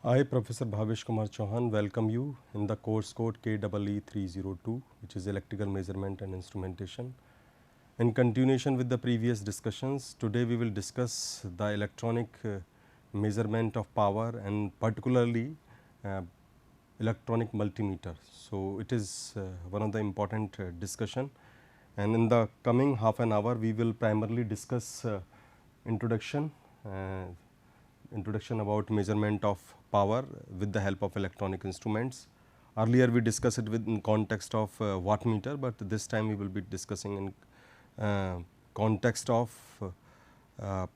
I, Professor Bhavesh Kumar Chauhan, welcome you in the course code KEE 302, which is Electrical Measurement and Instrumentation. In continuation with the previous discussions, today we will discuss the electronic measurement of power and particularly electronic multimeter. So, it is one of the important discussion, and in the coming half an hour we will primarily discuss introduction uh, introduction about measurement of power with the help of electronic instruments. Earlier we discussed it in context of wattmeter, but this time we will be discussing in context of uh,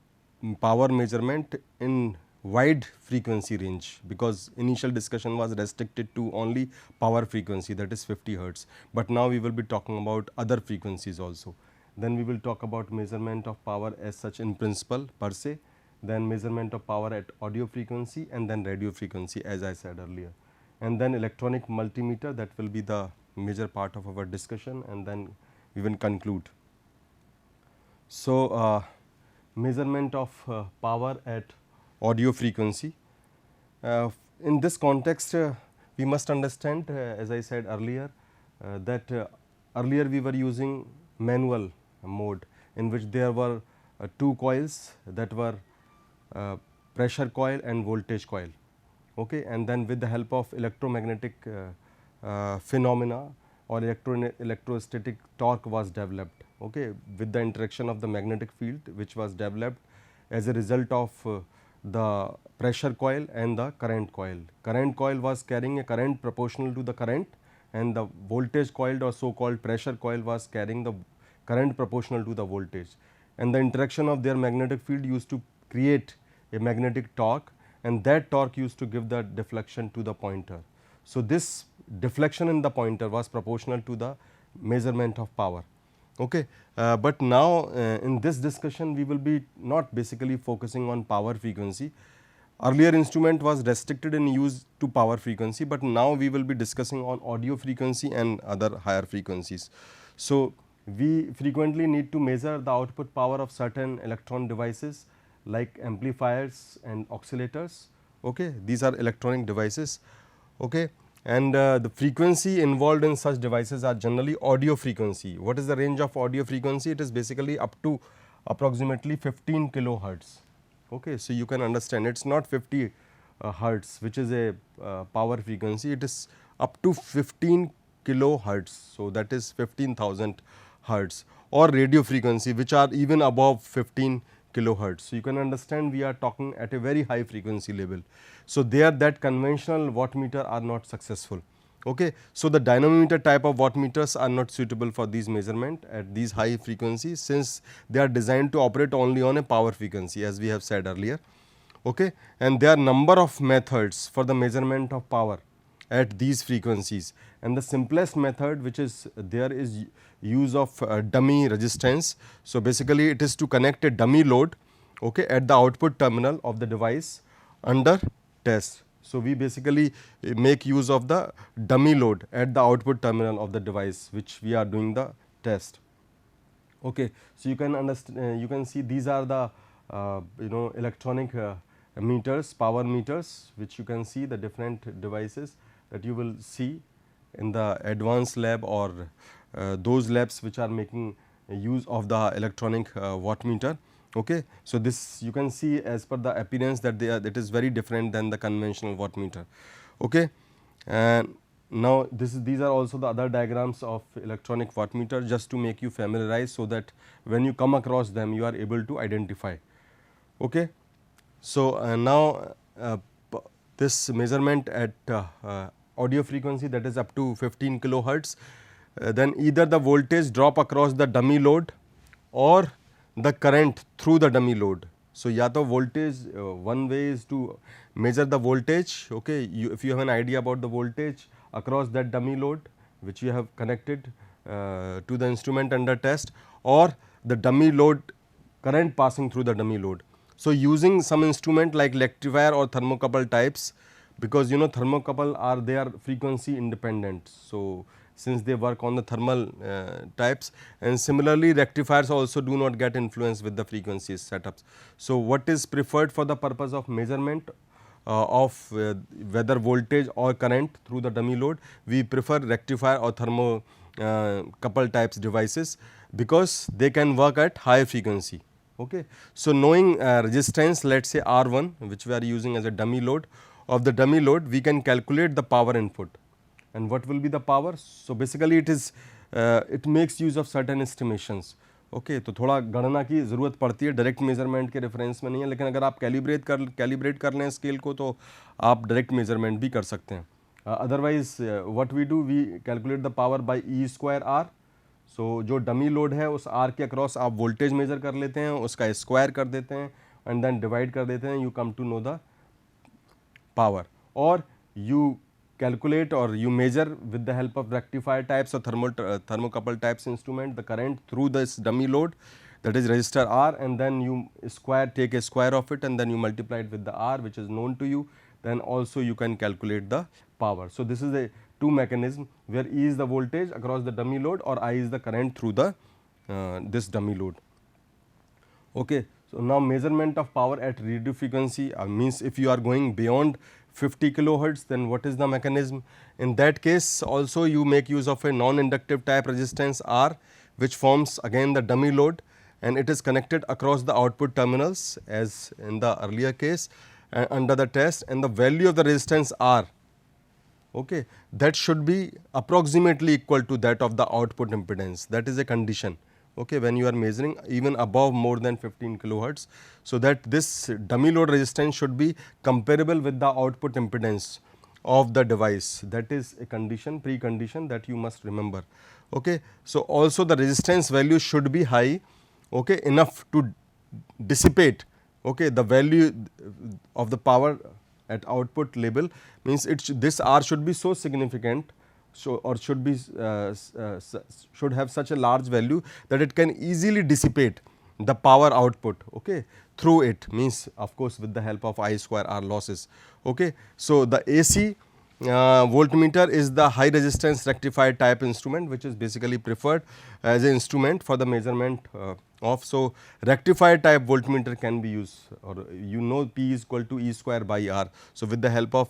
power measurement in wide frequency range, because initial discussion was restricted to only power frequency, that is 50 hertz, but now we will be talking about other frequencies also. Then we will talk about measurement of power as such in principle per se, then measurement of power at audio frequency, and then radio frequency as I said earlier, and then electronic multimeter, that will be the major part of our discussion, and then we will conclude. So, measurement of power at audio frequency. In this context, we must understand, as I said earlier, that earlier we were using manual mode, in which there were two coils, that were pressure coil and voltage coil, okay. And then with the help of electromagnetic phenomena or electrostatic torque was developed, okay, with the interaction of the magnetic field, which was developed as a result of the pressure coil and the current coil. Current coil was carrying a current proportional to the current, and the voltage coil or so called pressure coil was carrying the current proportional to the voltage, and the interaction of their magnetic field used to create a magnetic torque, and that torque used to give the deflection to the pointer. So, this deflection in the pointer was proportional to the measurement of power. Okay. But now, in this discussion we will be not basically focusing on power frequency. Earlier instrument was restricted in use to power frequency, but now we will be discussing on audio frequency and other higher frequencies. So, we frequently need to measure the output power of certain electron devices like amplifiers and oscillators. Okay. These are electronic devices, okay. And the frequency involved in such devices are generally audio frequency. What is the range of audio frequency? It is basically up to approximately 15 kilohertz. Okay. So, you can understand it is not 50 hertz, which is a power frequency, it is up to 15 kilohertz. So, that is 15,000 hertz, or radio frequency, which are even above 15 kilohertz. So, you can understand we are talking at a very high frequency level. So, there that conventional wattmeter are not successful. Okay. So, the dynamometer type of wattmeters are not suitable for these measurement at these high frequencies, since they are designed to operate only on a power frequency, as we have said earlier. Okay. And there are number of methods for the measurement of power at these frequencies, and the simplest method which is there is use of dummy resistance. So, basically it is to connect a dummy load, okay, at the output terminal of the device under test. So, we basically make use of the dummy load at the output terminal of the device, which we are doing the test. Okay. So, you can understand, you can see these are the electronic meters, power meters, which you can see the different devices that you will see in the advanced lab, or those labs which are making use of the electronic wattmeter. Okay. So, this you can see as per the appearance that they are, that is very different than the conventional wattmeter. Okay. And now, these are also the other diagrams of electronic wattmeter, just to make you familiarize, so that when you come across them you are able to identify. Okay. So, now this measurement at audio frequency, that is up to 15 kilohertz, then either the voltage drop across the dummy load or the current through the dummy load. So, ya to voltage, one way is to measure the voltage, okay. If you have an idea about the voltage across that dummy load, which you have connected to the instrument under test, or the dummy load current passing through the dummy load. So, using some instrument like rectifier or thermocouple types, because thermocouple are, they are frequency independent. So, since they work on the thermal types, and similarly rectifiers also do not get influenced with the frequencies setups. So, what is preferred for the purpose of measurement of whether voltage or current through the dummy load, we prefer rectifier or thermocouple types devices because they can work at high frequency. Okay. So, knowing resistance, let us say R1, which we are using as a dummy load, of the dummy load we can calculate the power input. And what will be the power? So, basically it makes use of certain estimations. Okay तो थोड़ा गणना की ज़रूरत पड़ती है, direct measurement के reference में नहीं है, लेकिन अगर आप कैलिब्रेट कर लें स्केल को तो आप डायरेक्ट मेजरमेंट भी कर सकते हैं. Otherwise what we do, we calculate the power by E square R. सो जो डमी लोड है उस आर के अक्रॉस आप वोल्टेज मेजर कर लेते हैं, उसका स्क्वायर कर देते हैं एंड देन डिवाइड कर देते हैं, you come to know the power, or you calculate or you measure with the help of rectifier types or thermocouple types instrument the current through this dummy load, that is resistor R, and then you take a square of it and then you multiply it with the R which is known to you, then also you can calculate the power. So, this is a two mechanism where E is the voltage across the dummy load or I is the current through the this dummy load. Okay. So, now measurement of power at radio frequency means if you are going beyond 50 kilohertz, then what is the mechanism? In that case also you make use of a non-inductive type resistance R, which forms again the dummy load, and it is connected across the output terminals as in the earlier case under the test, and the value of the resistance R, okay, that should be approximately equal to that of the output impedance. That is a condition, okay, when you are measuring even above more than 15 kilohertz. So, that this dummy load resistance should be comparable with the output impedance of the device. That is a condition, precondition that you must remember. Okay. So, also the resistance value should be high, okay, enough to dissipate, okay, the value of the power at output level, means this R should be so significant, so or should have such a large value that it can easily dissipate the power output, okay, through it, means of course with the help of I square R losses. Okay. So, the AC voltmeter is the high resistance rectified type instrument, which is basically preferred as an instrument for the measurement of. So, rectified type voltmeter can be used, or P is equal to E square by R. So, with the help of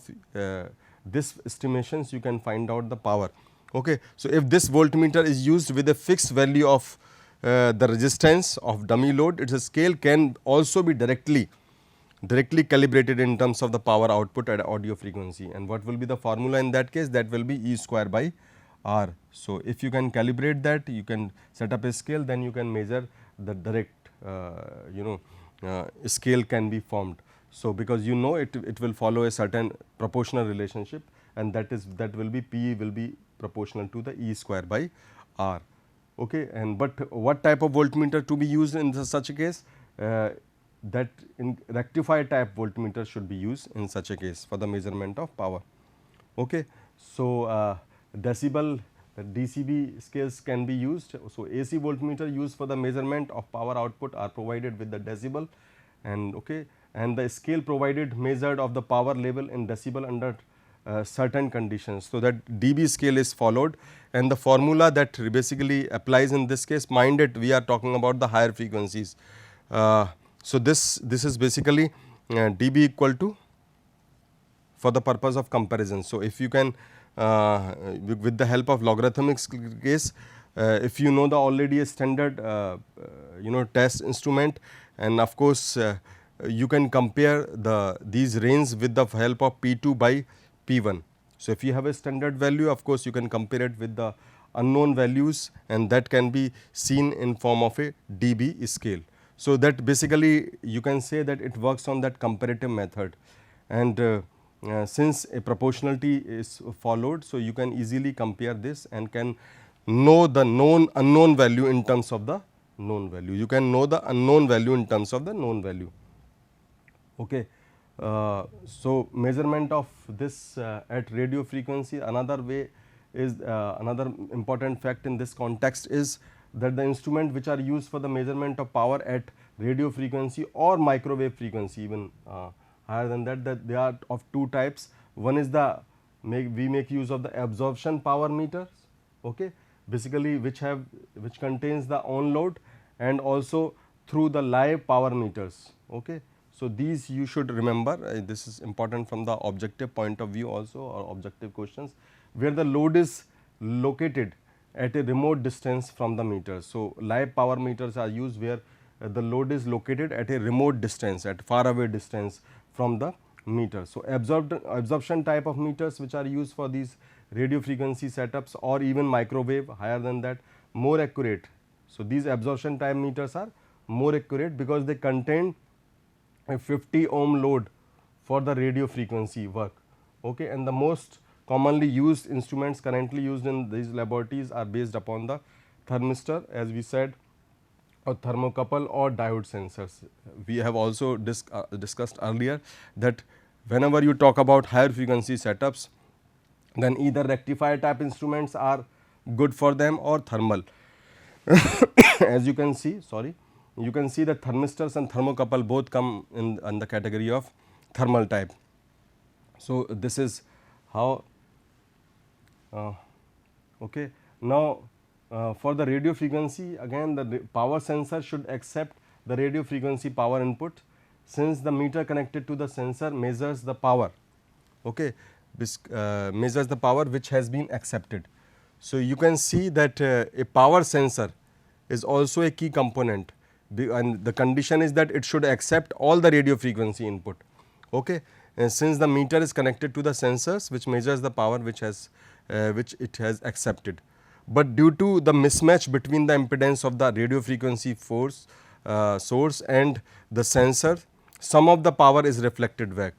this estimations you can find out the power. Okay. So, if this voltmeter is used with a fixed value of the resistance of dummy load, its scale can also be directly calibrated in terms of the power output at audio frequency. And what will be the formula in that case? That will be E square by R. So, if you can calibrate that, you can set up a scale, then you can measure the direct scale can be formed. So, because it will follow a certain proportional relationship, and that will be P will be proportional to the E square by R. Okay. And but what type of voltmeter to be used in such a case? That in rectifier type voltmeter should be used in such a case for the measurement of power. Okay. So, decibel DCB scales can be used. So, AC voltmeter used for the measurement of power output are provided with the decibel, and okay, and the scale provided measured of the power level in decibel under certain conditions. So, that dB scale is followed, and the formula that basically applies in this case, mind it, we are talking about the higher frequencies. So, this is basically dB equal to, for the purpose of comparison. So, if you can with the help of logarithmic case, if you know the already a standard test instrument, and of course, you can compare these range with the help of P2 by P1. So, if you have a standard value, of course, you can compare it with the unknown values, and that can be seen in form of a dB scale. So, that basically you can say that it works on that comparative method, and since a proportionality is followed, so you can easily compare this and can know the known unknown value in terms of the known value. You can know the unknown value in terms of the known value. Okay. So, measurement of this at radio frequency, another way is another important fact in this context is that the instrument which are used for the measurement of power at radio frequency or microwave frequency, even higher than that they are of two types. One is we make use of the absorption power meters, okay, basically which contains the on load, and also through the live power meters. Okay. So, these you should remember, this is important from the objective point of view also, or objective questions, where the load is located at a remote distance from the meter. So, live power meters are used where the load is located at a remote distance, at far away distance from the meter. So, absorption type of meters which are used for these radio frequency setups, or even microwave higher than that, more accurate. So, these absorption type meters are more accurate because they contain a 50 ohm load for the radio frequency work. Okay. And the most commonly used instruments currently used in these laboratories are based upon the thermistor, as we said, or thermocouple or diode sensors. We have also discussed earlier that whenever you talk about higher frequency setups, then either rectifier type instruments are good for them, or thermal. As you can see, you can see that thermistors and thermocouple both come in the category of thermal type. So, this is how okay. Now, for the radio frequency, again the power sensor should accept the radio frequency power input, since the meter connected to the sensor measures the power, okay, measures the power which has been accepted. So, you can see that a power sensor is also a key component, and the condition is that it should accept all the radio frequency input. Okay. And since the meter is connected to the sensors which measures the power which it has accepted, but due to the mismatch between the impedance of the radio frequency source and the sensor, some of the power is reflected back.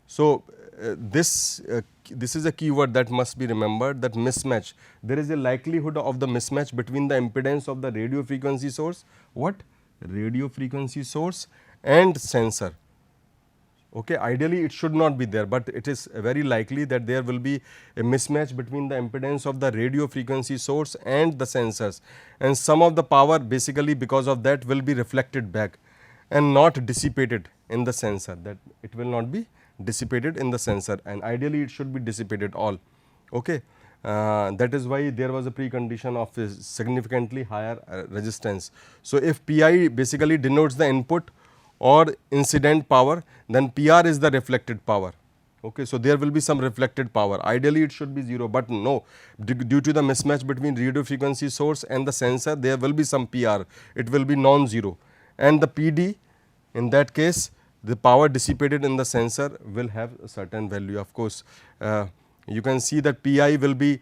So, this is a keyword that must be remembered, that mismatch. There is a likelihood of the mismatch between the impedance of the radio frequency source, radio frequency source and sensor. Okay. Ideally, it should not be there, but it is very likely that there will be a mismatch between the impedance of the radio frequency source and the sensors, and some of the power basically because of that will be reflected back and not dissipated in the sensor, that it will not be dissipated in the sensor, and ideally it should be dissipated all. Okay. That is why there was a precondition of a significantly higher resistance. So, if Pi basically denotes the input or incident power, then PR is the reflected power. Okay. So, there will be some reflected power, ideally it should be 0, but no, due to the mismatch between radio frequency source and the sensor, there will be some PR, it will be non-zero, and the PD, in that case the power dissipated in the sensor will have a certain value. Of course, you can see that Pi will be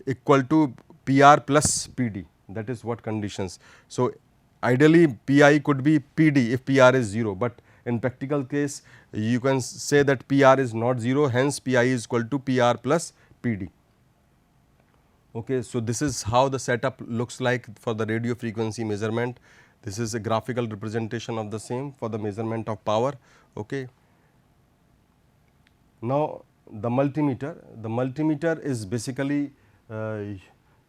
equal to PR plus PD, that is what conditions. So, ideally Pi could be PD if PR is 0, but in practical case you can say that PR is not 0, hence Pi is equal to PR plus PD. Okay. So, this is how the setup looks like for the radio frequency measurement. This is a graphical representation of the same for the measurement of power. Okay. Now, the multimeter is basically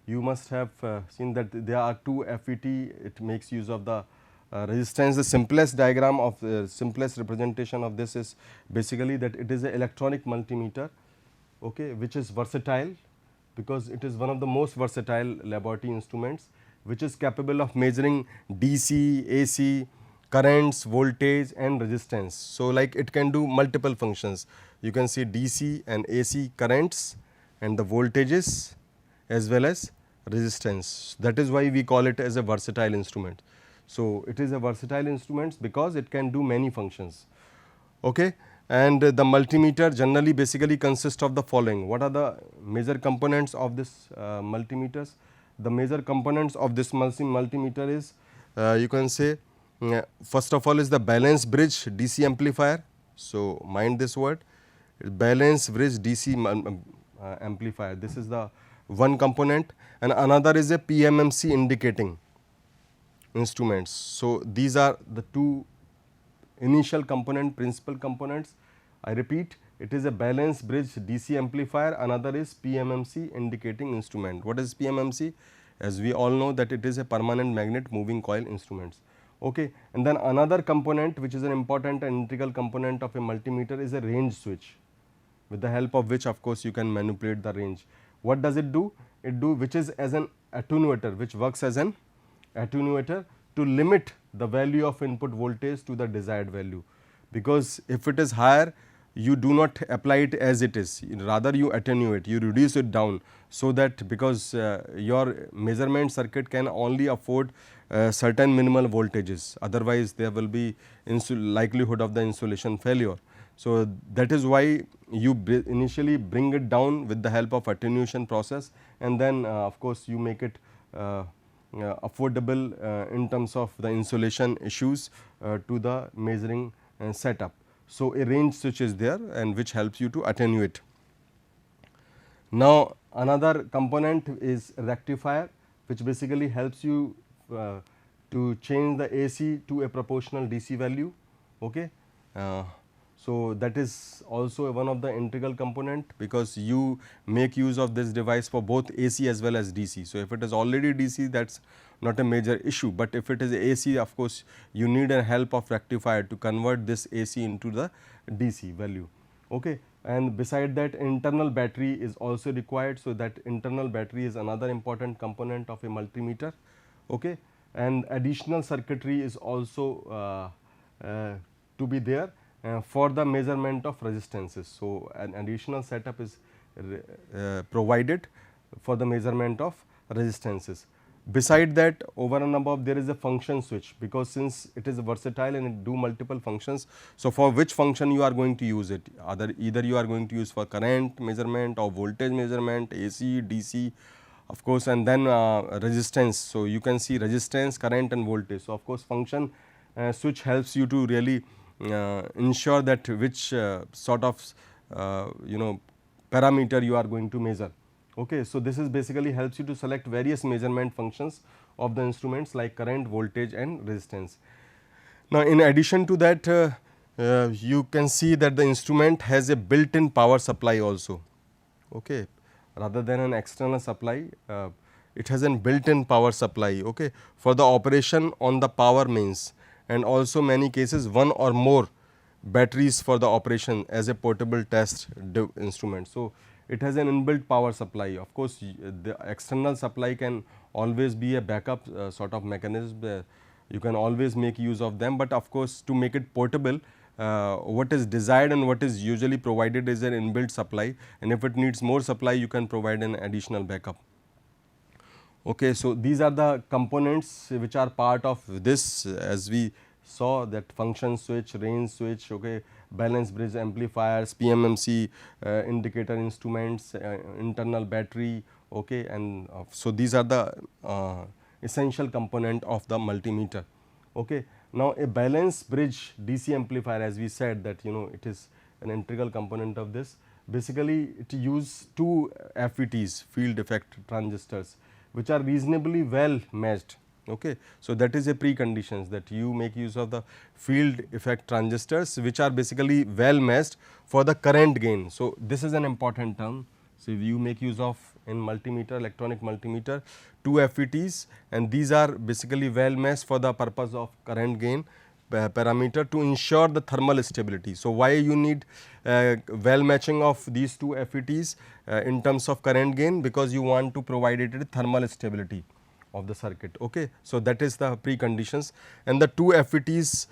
you must have seen that there are two FET, it makes use of the resistance. The simplest diagram of simplest representation of this is basically that it is an electronic multimeter, okay, which is versatile, because it is one of the most versatile laboratory instruments, which is capable of measuring DC, AC, currents, voltage and resistance. So, like it can do multiple functions. You can see DC and AC currents and the voltages as well as resistance. That is why we call it as a versatile instrument. So, it is a versatile instrument because it can do many functions. Okay. And the multimeter generally basically consists of the following. What are the major components of this multimeters? The major components of this multimeter is you can say first of all is the balance bridge DC amplifier. So, mind this word, balance bridge DC amplifier, this is the one component, and another is a PMMC indicating instruments. So, these are the two initial principal components. I repeat, it is a balance bridge DC amplifier, another is PMMC indicating instrument. What is PMMC? As we all know that it is a permanent magnet moving coil instruments. Okay. And then another component which is an important and integral component of a multimeter is a range switch, with the help of which of course you can manipulate the range. What does it do? Which is as an attenuator, which works as an attenuator to limit the value of input voltage to the desired value. because if it is higher, you do not apply it as it is, rather you attenuate, you reduce it down, so that because your measurement circuit can only afford certain minimal voltages, otherwise there will be likelihood of the insulation failure. So that is why you initially bring it down with the help of attenuation process, and then of course you make it affordable in terms of the insulation issues to the measuring setup. So a range switch is there, and which helps you to attenuate. Now another component is rectifier, which basically helps you to change the AC to a proportional DC value. Okay. So that is also one of the integral component, because you make use of this device for both AC as well as DC. So if it is already DC, that is not a major issue, but if it is AC, of course you need a help of rectifier to convert this AC into the DC value. Okay. And beside that, internal battery is also required. So that internal battery is another important component of a multimeter. Okay. And additional circuitry is also to be there for the measurement of resistances. So an additional setup is provided for the measurement of resistances. Beside that, over and above, there is a function switch, because since it is versatile and it do multiple functions. So for which function you are going to use it, either you are going to use for current measurement or voltage measurement, AC, DC, of course, and then resistance. So you can see resistance, current and voltage. So of course function switch helps you to really ensure that which sort of parameter you are going to measure. Okay. So this is basically helps you to select various measurement functions of the instruments like current, voltage and resistance. Now in addition to that, you can see that the instrument has a built-in power supply also. Okay. Rather than an external supply, it has a built-in power supply, okay, for the operation on the power mains, and also many cases one or more batteries for the operation as a portable test instrument. So it has an inbuilt power supply. Of course, the external supply can always be a backup sort of mechanism. You can always make use of them, but of course to make it portable, what is desired and what is usually provided is an inbuilt supply, and if it needs more supply, you can provide an additional backup. Okay. So these are the components which are part of this, as we saw, that function switch, range switch, okay, balance bridge amplifiers, PMMC indicator instruments, internal battery, okay, and so these are the essential component of the multimeter. Okay. Now a balance bridge DC amplifier, as we said that it is an integral component of this. Basically it use two FETs, field effect transistors, which are reasonably well matched. Okay. So that is a preconditions, that you make use of the field effect transistors, which are basically well matched for the current gain. So this is an important term. So you make use of in multimeter, electronic multimeter, two FETs, and these are basically well matched for the purpose of current gain parameter to ensure the thermal stability. So why you need well matching of these two FETs in terms of current gain, because you want to provide it with thermal stability of the circuit. Okay. So that is the preconditions, and the two FETs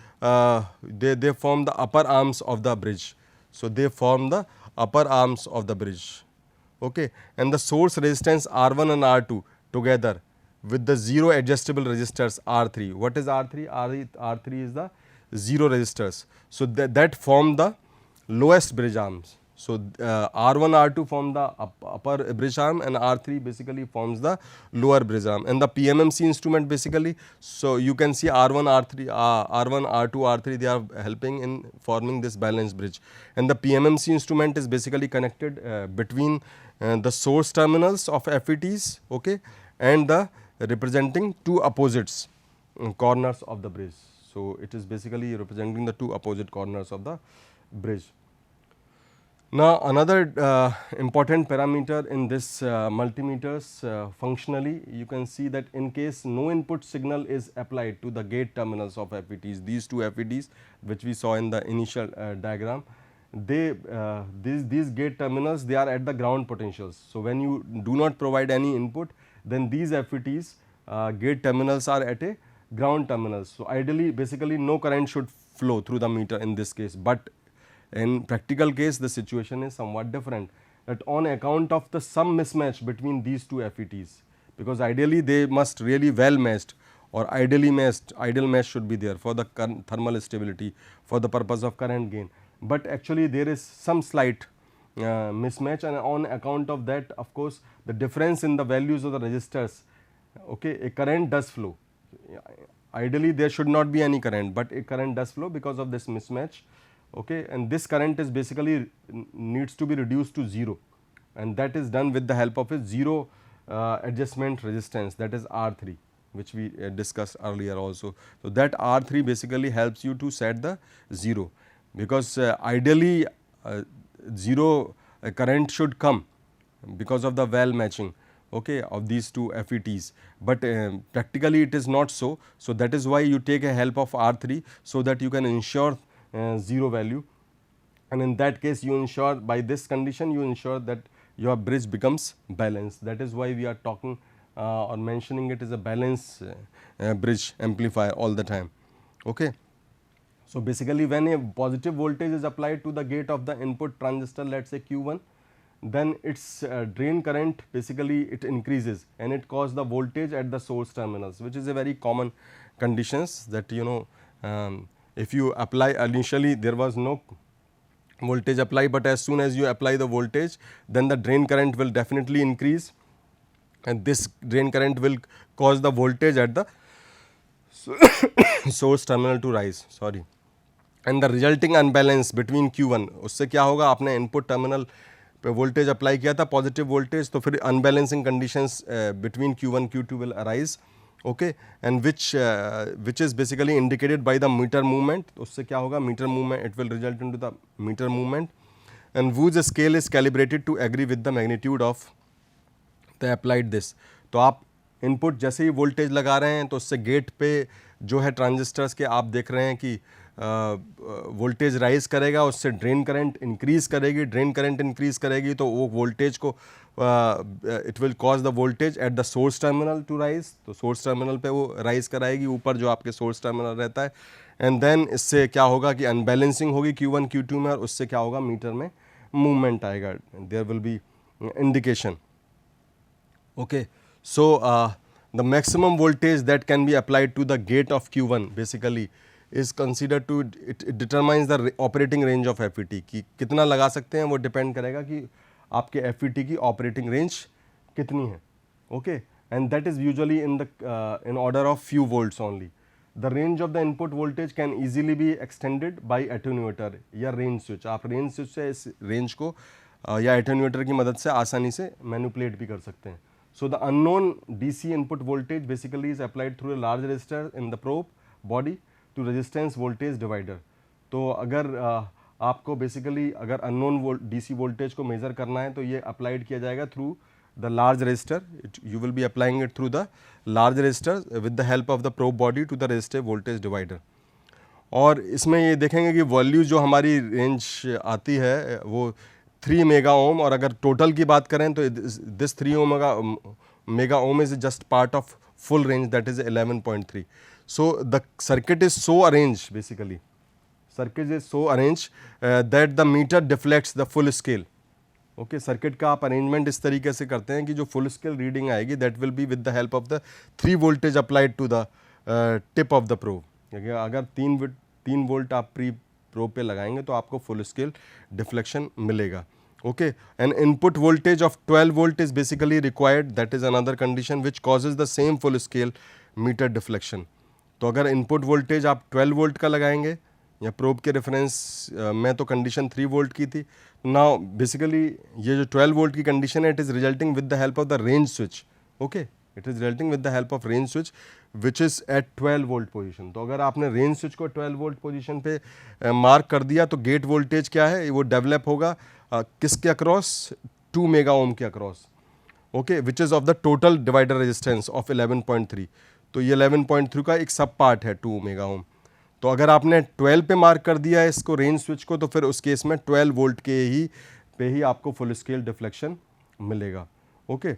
they form the upper arms of the bridge. So they form the upper arms of the bridge. Okay. And the source resistance R1 and R2 together with the zero adjustable resistors R3. What is R3? R3 is the zero resistors. So that form the lowest bridge arms. So R1, R2 form the upper bridge arm, and R3 basically forms the lower bridge arm, and the PMMC instrument basically. So you can see R1, R3, R1, R2, R3, they are helping in forming this balanced bridge, and the PMMC instrument is basically connected between the source terminals of FETs, okay, and the representing two opposites corners of the bridge. So it is basically representing the two opposite corners of the bridge. Now another important parameter in this multimeters, functionally you can see that in case no input signal is applied to the gate terminals of FETs, these two FETs which we saw in the initial diagram, these gate terminals, they are at the ground potentials. So when you do not provide any input, then these FETs gate terminals are at a ground terminals. So ideally basically no current should flow through the meter in this case, but in practical case the situation is somewhat different, that on account of the some mismatch between these two FETs, because ideally they must really well matched or ideally matched, ideal mesh should be there for the thermal stability for the purpose of current gain, but actually there is some slight mismatch, and on account of that, of course, the difference in the values of the resistors, okay, a current does flow. Ideally there should not be any current, but a current does flow because of this mismatch, okay, and this current is basically needs to be reduced to 0, and that is done with the help of a 0 adjustment resistance, that is R3, which we discussed earlier also. So, that R3 basically helps you to set the 0, because ideally 0 current should come because of the well matching, okay, of these two FETs, but practically it is not so. So, that is why you take a help of R3, so that you can ensure 0 value, and in that case you ensure, by this condition you ensure that your bridge becomes balanced. That is why we are talking or mentioning it as a balance bridge amplifier all the time. Okay. So, basically when a positive voltage is applied to the gate of the input transistor, let us say Q1, then its drain current basically it increases and it causes the voltage at the source terminals, which is a very common conditions, that if you apply, initially there was no voltage apply, but as soon as you apply the voltage, then the drain current will definitely increase, and this drain current will cause the voltage at the source terminal to rise, sorry, and the resulting unbalance between Q1, उससे क्या होगा, आपने input terminal पे voltage apply किया था positive voltage, तो फिर unbalancing conditions between Q1 Q2 will arise, okay, and which is basically indicated by the meter movement. उससे क्या होगा, meter movement, it will result into the meter movement, and whose scale is calibrated to agree with the magnitude of the applied this. तो आप input जैसे ही voltage लगा रहे हैं, तो उससे गेट पे जो है ट्रांजिस्टर्स के आप देख रहे हैं कि वोल्टेज राइज करेगा, उससे ड्रेन करंट इंक्रीज़ करेगी, ड्रेन करंट इंक्रीज़ करेगी तो वो वोल्टेज को it will cause the voltage at the source terminal to rise, तो सोर्स टर्मिनल पे वो राइज कराएगी ऊपर जो आपके सोर्स टर्मिनल रहता है, एंड देन इससे क्या होगा कि अनबैलेंसिंग होगी Q1 Q2 में, और उससे क्या होगा, मीटर में मूवमेंट आएगा, there will be indication. Okay. So, the maximum voltage that can be applied to the gate of Q1 basically is considered to, it determines the operating range of FET, कि कितना लगा सकते हैं वो depend करेगा कि आपके FET की ऑपरेटिंग रेंज कितनी है. Okay, and that is usually in order of few volts only. The range of the input voltage can easily be extended by attenuator या रेंज स्विच. आप रेंज स्विच से इस रेंज को या attenuator की मदद से आसानी से मैनिपुलेट भी कर सकते हैं. So, the unknown DC input voltage basically is applied through a large resistor in the probe body to resistance voltage divider. तो अगर आपको बेसिकली अगर अननोन DC वोल्टेज को मेज़र करना है, तो ये अप्लाइड किया जाएगा through the large resistor. You will be applying it through the large resistor with the help of the probe body to the resistive voltage divider. और इसमें ये देखेंगे कि वैल्यू जो हमारी रेंज आती है वो 3 मेगा ओम, और अगर टोटल की बात करें तो this 3 mega ohm is just part of full range, that is 11.3. So the circuit is so arrange, basically circuit is so arrange that the meter deflects the full scale. Okay, circuit का आप arrangement इस तरीके से करते हैं कि जो full scale reading आएगी that will be with the help of the 3 voltage applied to the tip of the probe. अगर 3 वोल्ट आप प्रोब पे लगाएंगे तो आपको फुल स्केल डिफ्लेक्शन मिलेगा. Okay, an input voltage of 12 volt is basically required, that is another condition which causes the same full scale meter deflection. तो अगर input voltage आप 12 वोल्ट का लगाएंगे, या प्रोब के रेफरेंस में तो कंडीशन 3 वोल्ट की थी, नाउ बेसिकली ये जो 12 वोल्ट की कंडीशन है, it is resulting with the help of the range switch. Okay, it is resulting with the help of range switch which is at 12 volt position. तो अगर आपने range switch को 12 volt position पे mark कर दिया, तो gate voltage क्या है, वो डेवलप होगा किसके अक्रॉस, 2 मेगा ओम के across. Okay, which is of the total divider resistance of 11.3. तो ये 11.3 का एक सब पार्ट है 2 मेगा ओम. तो अगर आपने 12 पे मार्क कर दिया है इसको रेंज स्विच को, तो फिर उस केस में 12 वोल्ट के ही आपको फुल स्केल डिफ्लेक्शन मिलेगा. Okay,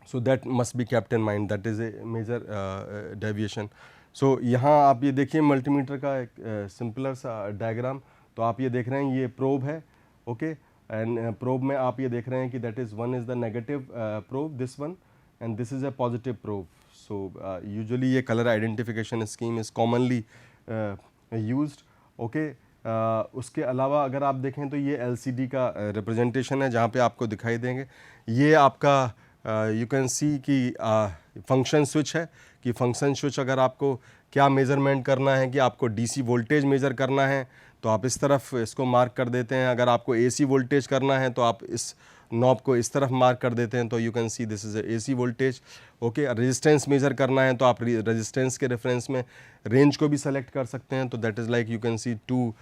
so that must be kept in mind, that is a major deviation. सो यहाँ आप ये देखिए मल्टीमीटर का एक सिंपलर सा डायग्राम। तो आप ये देख रहे हैं ये प्रोब है, ओके, एंड प्रोब में आप ये देख रहे हैं कि that is one is the negative probe, this one, and this is a positive probe. So usually ये colour identification scheme is commonly used, okay. उसके अलावा अगर आप देखें तो ये LCD का रिप्रेजेंटेशन है जहाँ पे आपको दिखाई देंगे ये आपका यू कैन सी कि फंक्शन स्विच है, कि फंक्शन स्विच अगर आपको क्या मेज़रमेंट करना है, कि आपको DC वोल्टेज मेज़र करना है तो आप इस तरफ इसको मार्क कर देते हैं, अगर आपको AC वोल्टेज करना है तो आप इस नॉब को इस तरफ मार्क कर देते हैं, तो you can see this is AC voltage, okay. Resistance measure करना है तो आप रेजिस्टेंस के रेफरेंस में रेंज को भी सेलेक्ट कर सकते हैं, तो that is like you can see 2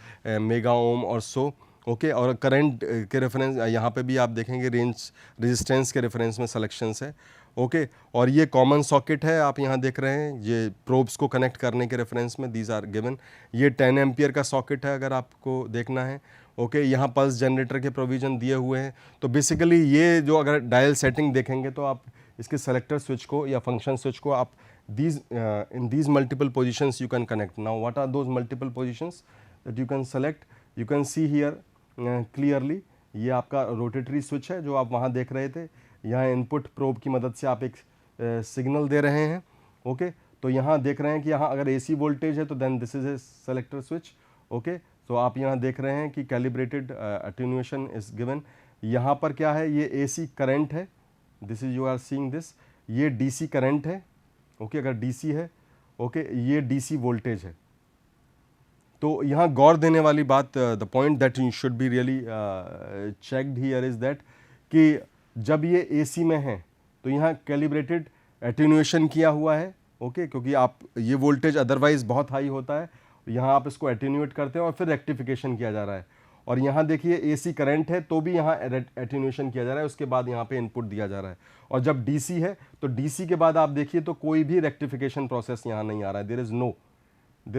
mega ohm और सो, ओके। और करंट के रेफरेंस यहाँ पे भी आप देखेंगे रेंज रेजिस्टेंस के रेफरेंस में सिलेक्शंस है, ओके। और ये कॉमन सॉकेट है, आप यहाँ देख रहे हैं ये प्रोब्स को कनेक्ट करने के रेफरेंस में दीज आर गिवन। ये 10 एम्पियर का सॉकेट है अगर आपको देखना है, ओके। यहाँ पल्स जनरेटर के प्रोविज़न दिए हुए हैं। तो बेसिकली ये जो अगर डायल सेटिंग देखेंगे तो आप इसके सेलेक्टर स्विच को या फंक्शन स्विच को आप in these multiple positions you can connect. Now what are those multiple positions that you can select? You can see here clearly ये आपका रोटेटरी स्विच है जो आप वहाँ देख रहे थे। यहाँ इनपुट प्रोब की मदद से आप एक सिग्नल दे रहे हैं, ओके। तो यहाँ देख रहे हैं कि यहाँ अगर AC वोल्टेज है तो then this is a selector switch, okay. तो आप यहाँ देख रहे हैं कि कैलिब्रेटेड अटेन्यूएशन इज गिवन। यहाँ पर क्या है, ये AC करंट है, this is you are seeing this, ये DC करंट है, ओके। अगर DC है, ओके, ये DC वोल्टेज है। तो यहाँ गौर देने वाली बात, the point that you should be really checked here is that कि जब ये AC में है तो यहाँ कैलिब्रेटेड एटेन्यूएशन किया हुआ है, ओके, क्योंकि आप ये वोल्टेज अदरवाइज बहुत हाई होता है, यहाँ आप इसको एटेन्यूएट करते हैं और फिर रेक्टिफिकेशन किया जा रहा है। और यहाँ देखिए AC करंट है तो भी यहाँ एटेन्यूएशन किया जा रहा है, उसके बाद यहाँ पे इनपुट दिया जा रहा है। और जब DC है तो DC के बाद आप देखिए तो कोई भी रेक्टिफिकेशन प्रोसेस यहाँ नहीं आ रहा है, there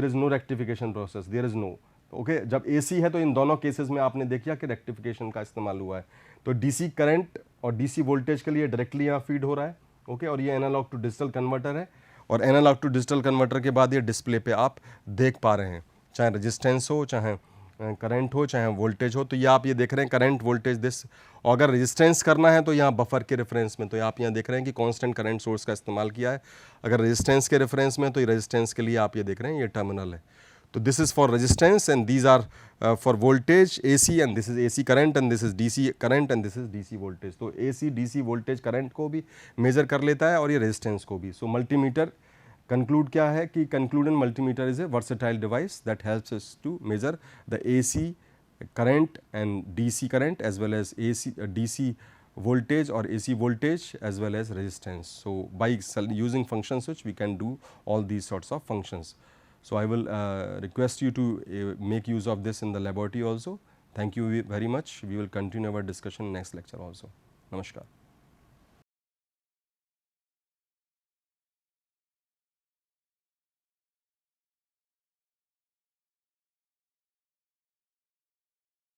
is no rectification process, there is no, okay. जब AC है तो इन दोनों केसेस में आपने देखा कि रेक्टिफिकेशन का इस्तेमाल हुआ है। तो DC करंट और DC वोल्टेज के लिए डायरेक्टली यहाँ फीड हो रहा है, ओके। और ये एनालॉग टू डिजिटल कन्वर्टर है, और एनालॉग टू डिजिटल कन्वर्टर के बाद ये डिस्प्ले पे आप देख पा रहे हैं, चाहे रेजिस्टेंस हो, चाहे करंट हो, चाहे वोल्टेज हो। तो ये आप ये देख रहे हैं करंट वोल्टेज दिस। और अगर रेजिस्टेंस करना है तो यहाँ बफर के रेफरेंस में, तो आप यहाँ देख रहे हैं कि कांस्टेंट करंट सोर्स का इस्तेमाल किया है। अगर रेजिस्टेंस के रेफरेंस में तो ये रेजिस्टेंस के लिए आप ये देख रहे हैं ये टर्मिनल है। तो this is for resistance and these are for voltage AC, and this is AC current and this is DC current and this is DC voltage. तो AC DC वोल्टेज करंट को भी मेजर कर लेता है और ये रेजिस्टेंस को भी। सो मल्टीमीटर कंक्लूड क्या है कि concluded multimeter is a versatile device that helps us to measure the AC current and DC current as well as DC voltage or AC voltage as well as resistance. So by using function switch we can do all these sorts of functions. So I will request you to make use of this in the laboratory also. Thank you very much. We will continue our discussion next lecture also. Namaskar.